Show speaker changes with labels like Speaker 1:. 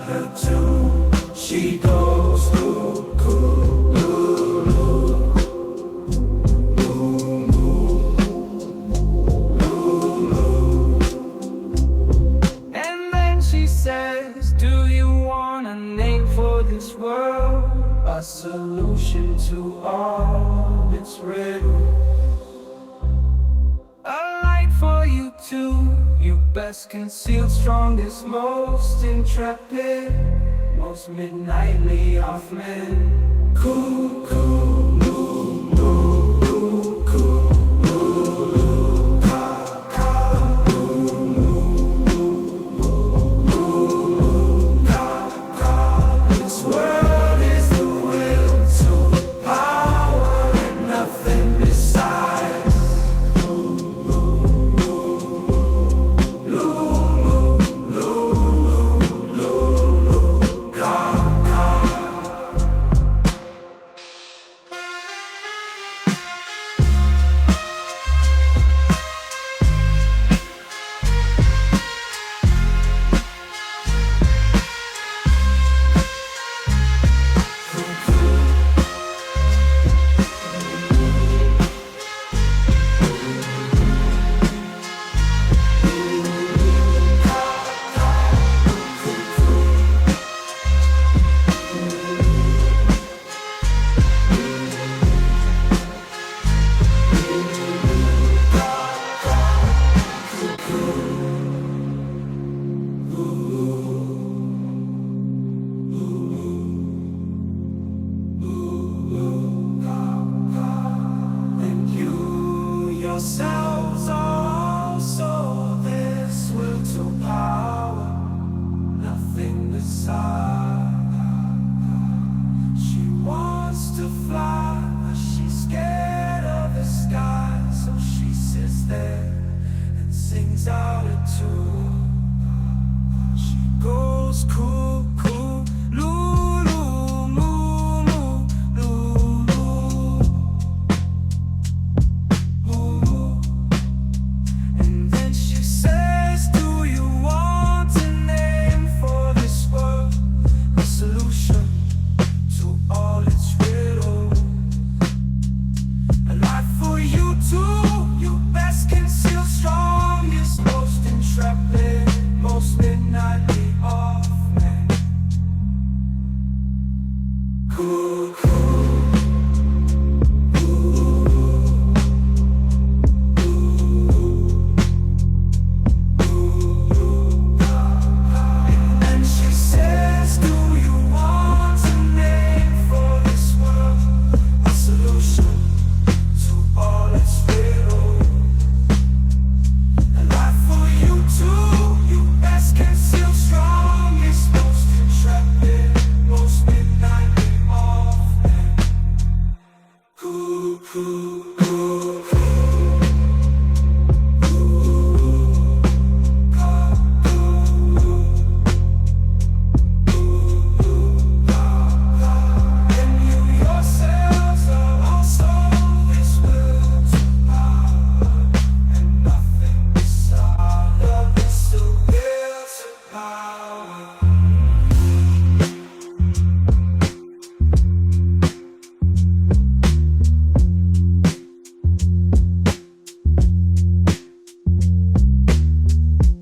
Speaker 1: her tune. She goes cuckoo, loo, and then she says, do you want a name for this world? A solution to all its riddles. A light for you too, you best concealed, strongest, most intrepid, most midnightly of men. Cuckoo, loo, loo, loo, cuckoo, loo, loo, ka, ka, loo, loo, loo, loo, ka, ka. This world is the will to power and nothing besides. Yourselves are also this will to power, nothing beside. She wants to fly, but she's scared of the sky, so she sits there and sings out a tune.